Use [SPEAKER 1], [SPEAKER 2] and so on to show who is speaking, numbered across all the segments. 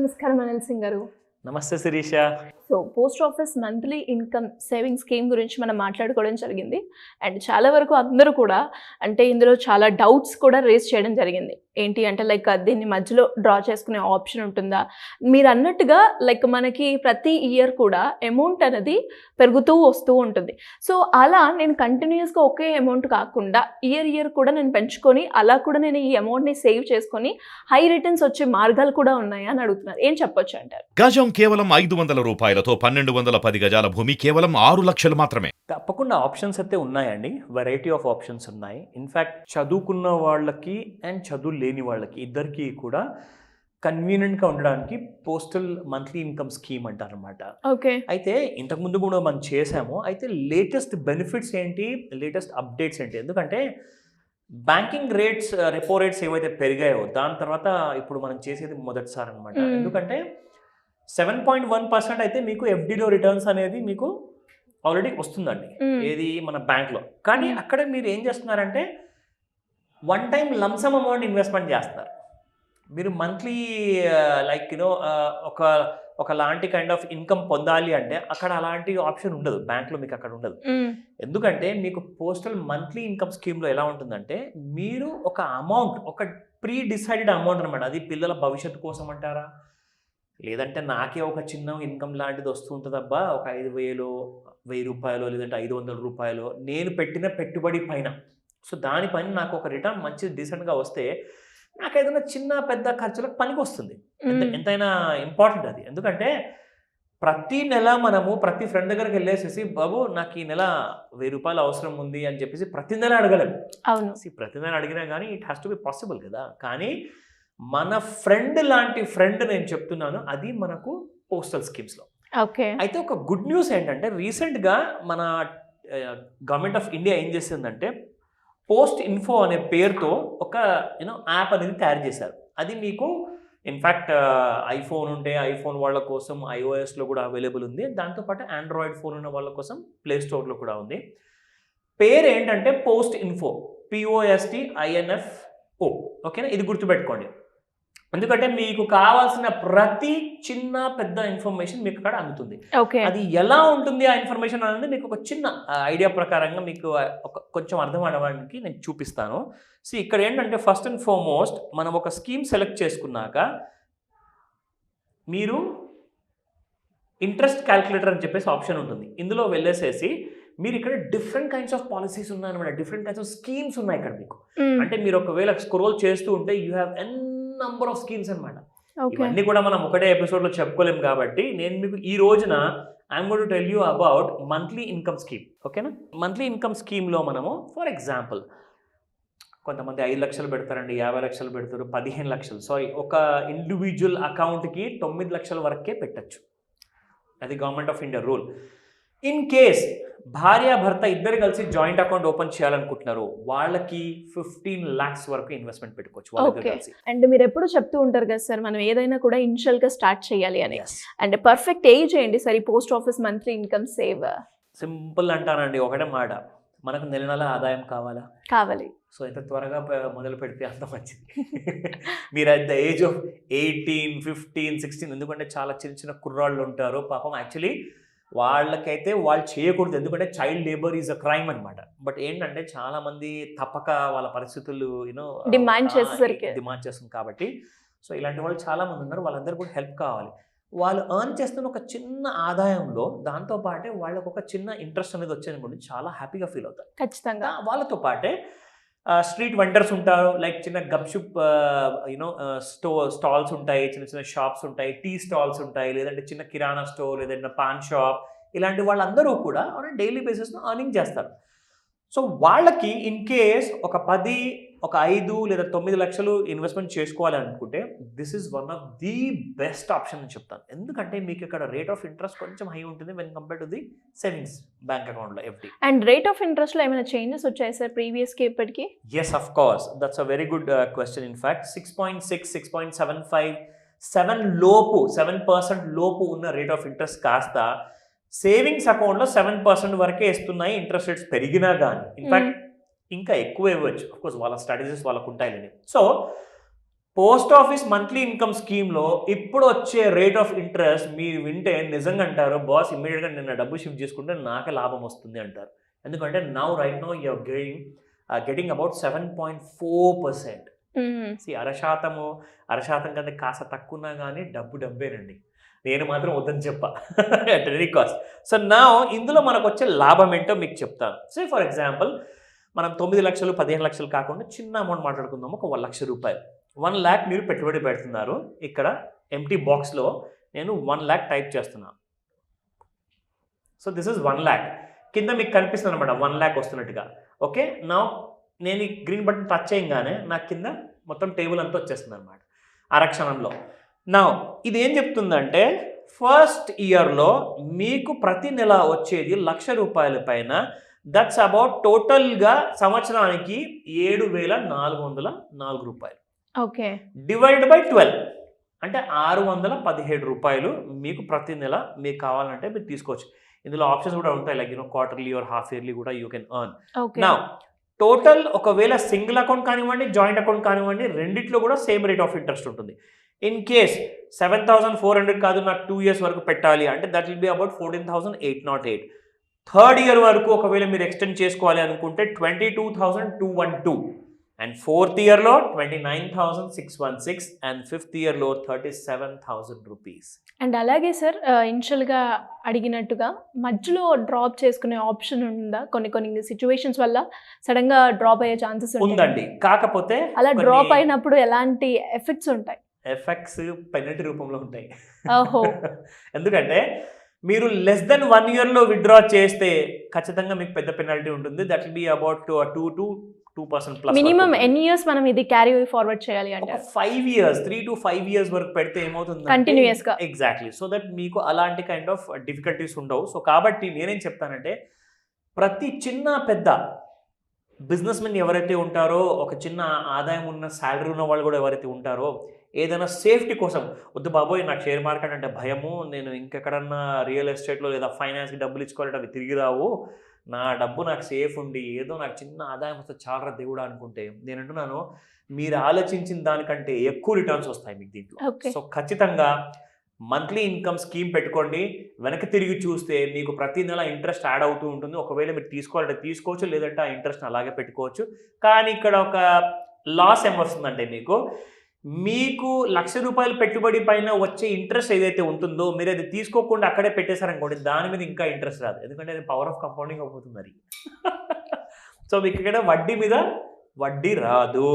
[SPEAKER 1] నమస్కారం అనిల్ సింగ్ గారు.
[SPEAKER 2] నమస్తే Shirisha.
[SPEAKER 1] So post office monthly income saving scheme గురించి మనం మాట్లాడుకోవడం జరిగింది. అండ్ చాలా వరకు అందరూ కూడా అంటే ఇందులో చాలా డౌట్స్ కూడా రేస్ చేయడం జరిగింది. ఏంటి అంటే లైక్ దీన్ని మధ్యలో డ్రా చేసుకునే ఆప్షన్ ఉంటుందా? మీరు అన్నట్టుగా లైక్ మనకి ప్రతి ఇయర్ కూడా అమౌంట్ అనేది పెరుగుతూ వస్తూ ఉంటుంది. సో అలా నేను కంటిన్యూస్గా ఒకే అమౌంట్ కాకుండా ఇయర్ కూడా నేను పెంచుకొని అలా కూడా నేను ఈ అమౌంట్ని సేవ్ చేసుకొని హై రిటర్న్స్ వచ్చే మార్గాలు కూడా ఉన్నాయా అని అడుగుతున్నారు. ఏం చెప్పొచ్చు అంటారు?
[SPEAKER 3] గజం కేవలం 500 రూపాయలతో 1210 గజాల భూమి కేవలం 6 లక్షలు మాత్రమే.
[SPEAKER 2] తప్పకుండా ఆప్షన్స్ అయితే ఉన్నాయండి, వెరైటీ ఆఫ్ ఆప్షన్స్ ఉన్నాయి. ఇన్ఫ్యాక్ట్ చదువుకున్న వాళ్ళకి అండ్ చదువు లేని వాళ్ళకి ఇద్దరికి కూడా కన్వీనియంట్గా ఉండడానికి పోస్టల్ మంత్లీ ఇన్కమ్ స్కీమ్ అంటారనమాట.
[SPEAKER 1] ఓకే.
[SPEAKER 2] అయితే ఇంతకుముందు కూడా మనం చేసాము. అయితే లేటెస్ట్ బెనిఫిట్స్ ఏంటి, లేటెస్ట్ అప్డేట్స్ ఏంటి, ఎందుకంటే బ్యాంకింగ్ రేట్స్, రెపో రేట్స్ ఏవైతే పెరిగాయో దాని తర్వాత ఇప్పుడు మనం చేసేది మొదటిసారి అనమాట. ఎందుకంటే 7.1% అయితే మీకు ఎఫ్డీలో రిటర్న్స్ అనేది మీకు ఆల్రెడీ వస్తుందండి, ఏది మన బ్యాంక్లో. కానీ అక్కడ మీరు ఏం చేస్తున్నారంటే one time lump sum amount investment చేస్తున్నారు. మీరు మంత్లీ లైక్ ఒక లాంటి కైండ్ ఆఫ్ ఇన్కమ్ పొందాలి అంటే అక్కడ అలాంటి ఆప్షన్ ఉండదు, బ్యాంక్లో మీకు అక్కడ ఉండదు. ఎందుకంటే మీకు పోస్టల్ మంత్లీ ఇన్కమ్ స్కీమ్లో ఎలా ఉంటుందంటే మీరు ఒక అమౌంట్, ఒక ప్రీ డిసైడెడ్ అమౌంట్ అనమాట. అది పిల్లల భవిష్యత్తు కోసం అంటారా, లేదంటే నాకే ఒక చిన్న ఇన్కమ్ లాంటిది వస్తూ ఉంటుందబ్బా, ఒక 5,000, 1,000 రూపాయలు, లేదంటే 500 రూపాయలు నేను పెట్టిన పెట్టుబడి పైన. సో దానిపైన నాకు ఒక రిటర్న్ మంచి డీసెంట్గా వస్తే నాకు ఏదైనా చిన్న పెద్ద ఖర్చులకు పనికి వస్తుంది. ఎంతైనా ఇంపార్టెంట్ అది. ఎందుకంటే ప్రతి నెల మనము ప్రతి ఫ్రెండ్ దగ్గరికి వెళ్ళేసేసి బాబు నాకు ఈ నెల 1,000 రూపాయలు అవసరం ఉంది అని చెప్పేసి ప్రతి నెల అడగలేము.
[SPEAKER 1] అవును,
[SPEAKER 2] ప్రతి నెల అడిగినా కానీ it has to be possible కదా. కానీ మన ఫ్రెండ్ లాంటి ఫ్రెండ్ నేను చెప్తున్నాను, అది మనకు పోస్టల్ స్కీమ్స్లో.
[SPEAKER 1] ఓకే.
[SPEAKER 2] అయితే ఒక గుడ్ న్యూస్ ఏంటంటే రీసెంట్గా మన గవర్నమెంట్ ఆఫ్ ఇండియా ఏం చేసిందంటే పోస్ట్ ఇన్ఫో అనే పేరుతో ఒక యాప్ అనేది తయారు చేశారు. అది మీకు ఇన్ఫ్యాక్ట్ ఐఫోన్ ఉంటే ఐఫోన్ వాళ్ళ కోసం iOSలో కూడా అవైలబుల్ ఉంది. దాంతోపాటు ఆండ్రాయిడ్ ఫోన్ ఉన్న వాళ్ళ కోసం ప్లే స్టోర్లో కూడా ఉంది. పేరు ఏంటంటే పోస్ట్ ఇన్ఫో, POSTINFO. ఓకేనా, ఇది గుర్తుపెట్టుకోండి. ఎందుకంటే మీకు కావాల్సిన ప్రతి చిన్న పెద్ద ఇన్ఫర్మేషన్ మీకు అక్కడ అందుతుంది. అది ఎలా ఉంటుంది ఆ ఇన్ఫర్మేషన్ అనేది మీకు ఒక చిన్న ఐడియా ప్రకారంగా మీకు కొంచెం అర్థం అవ్వడానికి నేను చూపిస్తాను. సో ఇక్కడ ఏంటంటే ఫస్ట్ అండ్ ఫార్మోస్ట్ మనం ఒక స్కీమ్ సెలెక్ట్ చేసుకున్నాక మీరు ఇంట్రెస్ట్ క్యాల్కులేటర్ అని చెప్పేసి ఆప్షన్ ఉంటుంది. ఇందులో వెళ్ళేసేసి మీరు ఇక్కడ డిఫరెంట్ కైండ్స్ ఆఫ్ పాలసీస్ ఉన్నాయన్నమాట, డిఫరెంట్ కైండ్స్ ఆఫ్ స్కీమ్స్ ఉన్నాయి ఇక్కడ మీకు. అంటే మీరు ఒకవేళ స్క్రోల్ చేస్తూ ఉంటే you have number of schemes అనమాట. ఇవన్నీ కూడా మనం ఒకటే ఎపిసోడ్లో చెప్పుకోలేము కాబట్టి నేను మీకు ఈ రోజున I'm going to tell you about monthly income scheme. ఓకేనా, మంత్లీ ఇన్కమ్ స్కీమ్లో మనము ఫర్ ఎగ్జాంపుల్ కొంతమంది 5 లక్షలు పెడతారండి, 50 లక్షలు పెడతారు, 15 లక్షలు, ఒక ఇండివిజువల్ అకౌంట్కి 9 లక్షల వరకే పెట్టచ్చు. అది government of India rule. In case భార్యాభర్త ఇద్దరు కలిసి జాయింట్ అకౌంట్ ఓపెన్ చేయాలనుకుంటున్నారు, వాళ్ళకి 15 lakhs వరకు ఇన్వెస్ట్మెంట్ పెట్టుకోవచ్చు వాళ్ళిద్దరు కలిసి.
[SPEAKER 1] అండ్ మీరు ఎప్పుడు చెప్తూ ఉంటారు కదా సార్, మనం ఏదైనా కూడా ఇనిషియల్ గా స్టార్ట్ చేయాలి అని. అండ్ పర్ఫెక్ట్ ఏజ్ ఏంటి సార్ ఈ post office monthly income save?
[SPEAKER 2] Simple అంటానండి, ఒకటే మాట, మనకు నెల ఆదాయం కావాలి. సో ఎంత త్వరగా మొదలు పెడితే అంత మంచిది. మీరు అట్ ద ఏజ్ ఆఫ్ 18, 15, 16, ఎందుకంటే చాలా చిన్న కుర్రాళ్ళు ఉంటారు పాపం. యాక్చువల్లీ వాళ్ళకైతే వాళ్ళు చేయకూడదు, ఎందుకంటే child labour is a crime అనమాట. బట్ ఏంటంటే చాలా మంది తప్పక వాళ్ళ పరిస్థితులు
[SPEAKER 1] డిమాండ్
[SPEAKER 2] చేస్తుంది కాబట్టి. సో ఇలాంటి వాళ్ళు చాలా మంది ఉన్నారు, వాళ్ళందరూ కూడా హెల్ప్ కావాలి. వాళ్ళు ఎర్న్ చేస్తున్న ఒక చిన్న ఆదాయంలో దాంతోపాటే వాళ్ళకు ఒక చిన్న ఇంట్రెస్ట్ అనేది వచ్చేది, చాలా హ్యాపీగా ఫీల్ అవుతారు
[SPEAKER 1] ఖచ్చితంగా.
[SPEAKER 2] వాళ్ళతో పాటే స్ట్రీట్ వెండర్స్ ఉంటారు, లైక్ చిన్న గప్షుప్ స్టాల్స్ ఉంటాయి, చిన్న షాప్స్ ఉంటాయి, టీ స్టాల్స్ ఉంటాయి, లేదంటే చిన్న కిరాణా స్టోర్, లేదంటే పాన్ షాప్, ఇలాంటి వాళ్ళందరూ కూడా డైలీ బేసిస్లో ఎర్నింగ్ చేస్తారు. సో వాళ్ళకి ఇన్ కేస్ ఒక 10, ఒక 5 లేదా 9 లక్షలు ఇన్వెస్ట్మెంట్ చేసుకోవాలి అనుకుంటే this is one of the best option అని చెప్తాను. ఎందుకంటే మీకు ఇక్కడ రేట్ ఆఫ్ ఇంట్రెస్ట్ కొంచెం హై ఉంటుంది when compare to the savings bank అకౌంట్లో ఎఫ్డి.
[SPEAKER 1] అండ్ రేట్ ఆఫ్ ఇంట్రెస్ట్లో ఏమైనా చేంజెస్ వచ్చాయి సార్ ప్రీవియస్కి ఇప్పటికి?
[SPEAKER 2] Yes, of course, that's a very good question. In fact 6.6, 6.75, 7% లోపు ఉన్న రేట్ ఆఫ్ ఇంట్రెస్ట్ కాస్త సేవింగ్స్ అకౌంట్లో 7% వరకే ఇస్తున్నాయి, ఇంట్రెస్ట్ రేట్స్ పెరిగినా కానీ. ఇన్ఫ్యాక్ట్ ఇంకా ఎక్కువ ఇవ్వచ్చు, అఫ్కోర్స్ వాళ్ళ స్ట్రాటజీస్ వాళ్ళకు ఉంటాయి. So post office monthly income స్కీమ్లో ఇప్పుడు వచ్చే రేట్ ఆఫ్ ఇంట్రెస్ట్ మీరు వింటే నిజంగా అంటారు, బాస్ ఇమ్మీడియట్గా నిన్న డబ్బు షిఫ్ట్ చేసుకుంటే నాకే లాభం వస్తుంది అంటారు. ఎందుకంటే right now you're getting about 7.4%. అరశాతం కంటే కాస్త తక్కువ ఉన్నా కానీ డబ్బేనండి. నేను మాత్రం వద్దని చెప్పా అట్ ఎనీ కాస్ట్. సో నా ఇందులో మనకు వచ్చే లాభం ఏంటో మీకు చెప్తాను. సో ఫర్ ఎగ్జాంపుల్ మనం 9 లక్షలు 15 లక్షలు కాకుండా చిన్న అమౌంట్ మాట్లాడుకుందాము. ఒక 1 లక్ష రూపాయలు, 1 lakh మీరు పెట్టుబడి పెడుతున్నారు. ఇక్కడ ఎంటీ బాక్స్లో నేను 1 lakh టైప్ చేస్తున్నాను. So this is 1 lakh. కింద మీకు కనిపిస్తుంది అనమాట 1 lakh వస్తున్నట్టుగా. ఓకే, నా నేను ఈ గ్రీన్ బటన్ టచ్ చేయగానే నాకు కింద మొత్తం టేబుల్ అంతా వచ్చేస్తుంది అనమాట అరక్షణంలో. నా ఇది ఏం చెప్తుందంటే ఫస్ట్ ఇయర్లో మీకు ప్రతి నెల వచ్చేది 1,00,000 రూపాయల పైన. దట్స్ అబౌట్ టోటల్గా సంవత్సరానికి 7,404 రూపాయలు.
[SPEAKER 1] ఓకే,
[SPEAKER 2] డివైడ్ బై 12 అంటే 617 రూపాయలు మీకు ప్రతి నెల మీకు కావాలంటే మీరు తీసుకోవచ్చు. ఇందులో ఆప్షన్స్ కూడా ఉంటాయి, like quarterly or half yearly కూడా యూ కెన్ ఎర్న్. నా టోటల్ ఒకవేళ సింగిల్ అకౌంట్ కానివ్వండి, జాయింట్ అకౌంట్ కానివ్వండి, రెండిట్లో కూడా సేమ్ రేట్ ఆఫ్ ఇంట్రెస్ట్ ఉంటుంది. ఇన్ కేస్ 7,400 కాదు నాకు 2 years వరకు పెట్టాలి అంటే that will be about 14,808. Third year వరకు ఒకవేళ మీరు ఎక్స్టెండ్ చేసుకోవాలి అనుకుంటే 22,212, అండ్ ఫోర్త్ ఇయర్లో 29,616, అండ్ ఫిఫ్త్ ఇయర్లో 37,000 రూపీస్.
[SPEAKER 1] అండ్ అలాగే సార్ ఇనిషియల్గా అడిగినట్టుగా మధ్యలో డ్రాప్ చేసుకునే ఆప్షన్ ఉందా? కొన్ని సిచ్యువేషన్స్ వల్ల సడన్గా డ్రాప్ అయ్యే ఛాన్సెస్
[SPEAKER 2] ఉందండి. కాకపోతే
[SPEAKER 1] అలా డ్రాప్ అయినప్పుడు ఎలాంటి ఎఫెక్ట్స్ ఉంటాయి?
[SPEAKER 2] ఎఫెక్ట్స్ పెనల్టీ రూపంలో ఉంటాయి.
[SPEAKER 1] ఓహో.
[SPEAKER 2] ఎందుకంటే మీరు లెస్ దెన్ 1 yearలో విత్డ్రా చేస్తే ఖచ్చితంగా మీకు పెద్ద పెనాల్టీ ఉంటుంది. That will be about 2% plus.
[SPEAKER 1] Minimum ఎన్ని ఇయర్స్ మనం ఇది క్యారీ ఫార్వర్డ్ చేయాలి అంటే
[SPEAKER 2] 5 years, 3 to 5 years వరకు పెడితే ఏమవుతుంది
[SPEAKER 1] కంటిన్యూస్ గా.
[SPEAKER 2] ఎగ్జాక్ట్లీ. సో దట్ మీకు అలాంటి కైండ్ ఆఫ్ డిఫికల్టీస్ ఉండవు. సో కాబట్టి నేనేం చెప్తానంటే ప్రతి చిన్న పెద్ద బిజినెస్ మెన్ ఎవరైతే ఉంటారో, ఒక చిన్న ఆదాయం ఉన్న శాలరీ ఉన్న వాళ్ళు కూడా ఎవరైతే ఉంటారో, ఏదైనా సేఫ్టీ కోసం వద్దు బాబోయ్ నాకు షేర్ మార్కెట్ అంటే భయము, నేను ఇంకెక్కడన్నా రియల్ ఎస్టేట్లో లేదా ఫైనాన్స్కి డబ్బులు ఇచ్చుకోవాలంటే అవి తిరిగి రావు, నా డబ్బు నాకు సేఫ్ ఉండి ఏదో నాకు చిన్న ఆదాయం వస్తే చాలా దేవుడా అనుకుంటే, నేను అంటున్నాను మీరు ఆలోచించిన దానికంటే ఎక్కువ రిటర్న్స్ వస్తాయి మీకు దీంట్లో. సో ఖచ్చితంగా మంత్లీ ఇన్కమ్ స్కీమ్ పెట్టుకోండి. వెనక్కి తిరిగి చూస్తే మీకు ప్రతి నెల ఇంట్రెస్ట్ యాడ్ అవుతూ ఉంటుంది. ఒకవేళ మీరు తీసుకోవాలంటే తీసుకోవచ్చు, లేదంటే ఆ ఇంట్రెస్ట్ అలాగే పెట్టుకోవచ్చు. కానీ ఇక్కడ ఒక లాస్ ఏమొస్తుందంటే మీకు 1,00,000 రూపాయలు పెట్టుబడి పైన వచ్చే ఇంట్రెస్ట్ ఏదైతే ఉంటుందో మీరు అది తీసుకోకుండా అక్కడే పెట్టేశారనుకోండి, దాని మీద ఇంకా ఇంట్రెస్ట్ రాదు. ఎందుకంటే అది పవర్ ఆఫ్ కంపౌండింగ్ అవుతుంది మరి. సో మీకు ఇక్కడ వడ్డీ మీద వడ్డీ రాదు.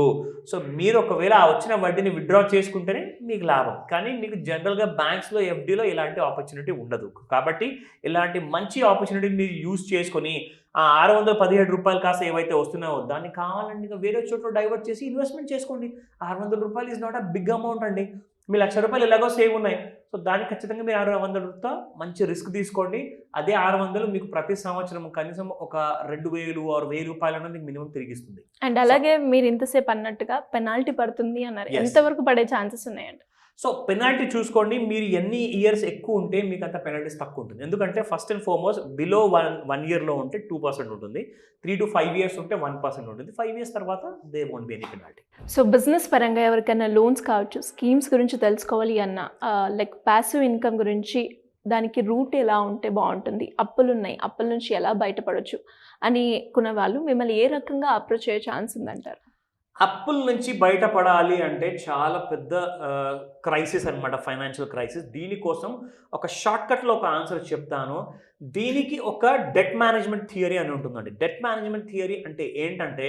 [SPEAKER 2] సో మీరు ఒకవేళ ఆ వచ్చిన వడ్డీని విత్డ్రా చేసుకుంటేనే మీకు లాభం. కానీ మీకు జనరల్గా బ్యాంక్స్లో ఎఫ్డీలో ఇలాంటి ఆపర్చునిటీ ఉండదు. కాబట్టి ఇలాంటి మంచి ఆపర్చునిటీ మీరు యూజ్ చేసుకొని ఆ 617 రూపాయలు కాస్త ఏవైతే వస్తున్నాయో దాన్ని కావాలండి ఇంకా వేరే చోట్ల డైవర్ట్ చేసి ఇన్వెస్ట్మెంట్ చేసుకోండి. 600 రూపాయలు is not a big amount అండి. మీ 1,00,000 రూపాయలు ఎలాగో సేవ్ ఉన్నాయి. సో దానికి ఖచ్చితంగా మీరు 600 మంచి రిస్క్ తీసుకోండి. అదే 600 మీకు ప్రతి సంవత్సరం కనీసం ఒక 2,000 or 1,000 రూపాయలు అనేది మీకు మినిమం తిరిగిస్తుంది.
[SPEAKER 1] అండ్ అలాగే మీరు ఇంతసేపు అన్నట్టుగా పెనాల్టీ పడుతుంది అన్నారు, ఎంతవరకు పడే ఛాన్సెస్ ఉన్నాయండి?
[SPEAKER 2] సో పెనాల్టీ చూసుకోండి, మీరు ఎన్ని ఇయర్స్ ఎక్కువ ఉంటే మీకు అంత పెనాల్టీస్ తక్కువ ఉంటుంది. ఎందుకంటే ఫస్ట్ అండ్ ఫార్మోస్ట్ బిలో 1 yearలో ఉంటే 2% ఉంటుంది, 3 to 5 years ఉంటే 1% ఉంటుంది, 5 years తర్వాత they won't be any penalty.
[SPEAKER 1] So business పరంగా ఎవరికైనా లోన్స్ కావచ్చు, స్కీమ్స్ గురించి తెలుసుకోవాలి అన్న, లైక్ ప్యాసివ్ ఇన్కమ్ గురించి దానికి రూట్ ఎలా ఉంటే బాగుంటుంది, అప్పులు ఉన్నాయి అప్పుల నుంచి ఎలా బయటపడవచ్చు అని కొన్న వాళ్ళు మిమ్మల్ని ఏ రకంగా అప్రోచ్ అయ్యే ఛాన్స్ ఉందంటారు?
[SPEAKER 2] అప్పుల నుంచి బయటపడాలి అంటే చాలా పెద్ద క్రైసిస్ అనమాట, ఫైనాన్షియల్ క్రైసిస్. దీనికోసం ఒక షార్ట్కట్లో ఒక ఆన్సర్ చెప్తాను. దీనికి ఒక డెట్ మేనేజ్మెంట్ థియరీ అని ఉంటుందండి. డెట్ మేనేజ్మెంట్ థియరీ అంటే ఏంటంటే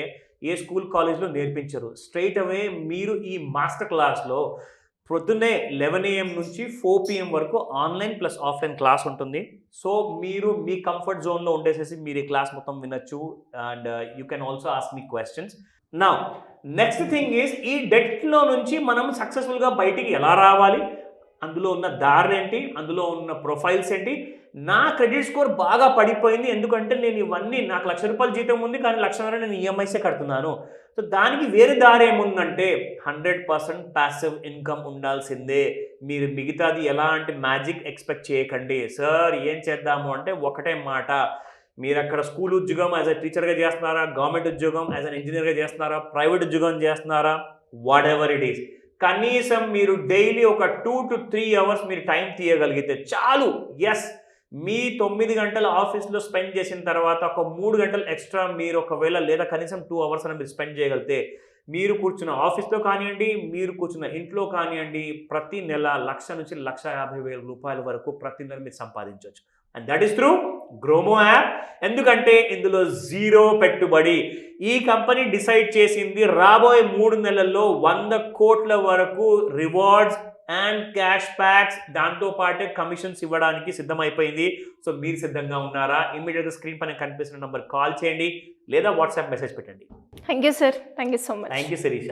[SPEAKER 2] ఏ స్కూల్ కాలేజ్లో నేర్పించరు. స్ట్రైట్ అవే మీరు ఈ మాస్టర్ క్లాస్లో పొద్దున్నే 11 AM నుంచి 4 PM వరకు ఆన్లైన్ ప్లస్ ఆఫ్లైన్ క్లాస్ ఉంటుంది. సో మీరు మీ కంఫర్ట్ జోన్లో ఉండేసేసి మీరు ఈ క్లాస్ మొత్తం వినొచ్చు. And you can also ask me questions. నా నెక్స్ట్ థింగ్ ఈజ్ ఈ డెట్లో నుంచి మనం సక్సెస్ఫుల్గా బయటికి ఎలా రావాలి, అందులో ఉన్న దారులు ఏంటి, అందులో ఉన్న ప్రొఫైల్స్ ఏంటి. నా క్రెడిట్ స్కోర్ బాగా పడిపోయింది ఎందుకంటే నేను ఇవన్నీ నాకు 1,00,000 రూపాయలు జీతం ఉంది కానీ 1,00,000 నేను ఈఎంఐసే కడుతున్నాను. సో దానికి వేరే దారి ఏముందంటే 100% ప్యాసివ్ ఇన్కమ్ ఉండాల్సిందే. మీరు మిగతాది ఎలాంటి మ్యాజిక్ ఎక్స్పెక్ట్ చేయకండి. సార్ ఏం చేద్దాము అంటే ఒకటే మాట, మీరు అక్కడ స్కూల్ ఉద్యోగం యాజ్ అ టీచర్గా చేస్తున్నారా, గవర్నమెంట్ ఉద్యోగం యాజ్ అన్ ఇంజనీర్గా చేస్తున్నారా, ప్రైవేట్ ఉద్యోగం చేస్తున్నారా, వాట్ ఎవర్ ఇట్ ఈస్, కనీసం మీరు డైలీ ఒక 2 to 3 అవర్స్ మీరు టైం తీయగలిగితే చాలు. ఎస్, మీ 9 గంటల ఆఫీస్లో స్పెండ్ చేసిన తర్వాత ఒక 3 గంటలు ఎక్స్ట్రా మీరు ఒకవేళ లేదా కనీసం 2 అవర్స్ అని మీరు స్పెండ్ చేయగలిగితే మీరు కూర్చున్న ఆఫీస్లో కానివ్వండి, మీరు కూర్చున్న ఇంట్లో కానివ్వండి, ప్రతి నెల 1,00,000 నుంచి 1,50,000 రూపాయల వరకు ప్రతి నెల మీరు సంపాదించవచ్చు. And that is through Gromor app. ఎందుకంటే ఇందులో జీరో పెట్టుబడి. ఈ కంపెనీ డిసైడ్ చేసింది రాబోయే 3 నెలల్లో 100 కోట్ల వరకు రివార్డ్స్ అండ్ క్యాష్ బ్యాక్స్, దాంతో పాటే కమిషన్స్ ఇవ్వడానికి సిద్ధమైపోయింది. సో మీరు సిద్ధంగా ఉన్నారా? ఇమ్మీడియట్గా స్క్రీన్ పైన కనిపిస్తున్న నంబర్ కాల్ చేయండి లేదా వాట్సాప్ మెసేజ్ పెట్టండి.
[SPEAKER 1] Thank you sir, thank you so much.
[SPEAKER 2] Thank you Sirisha.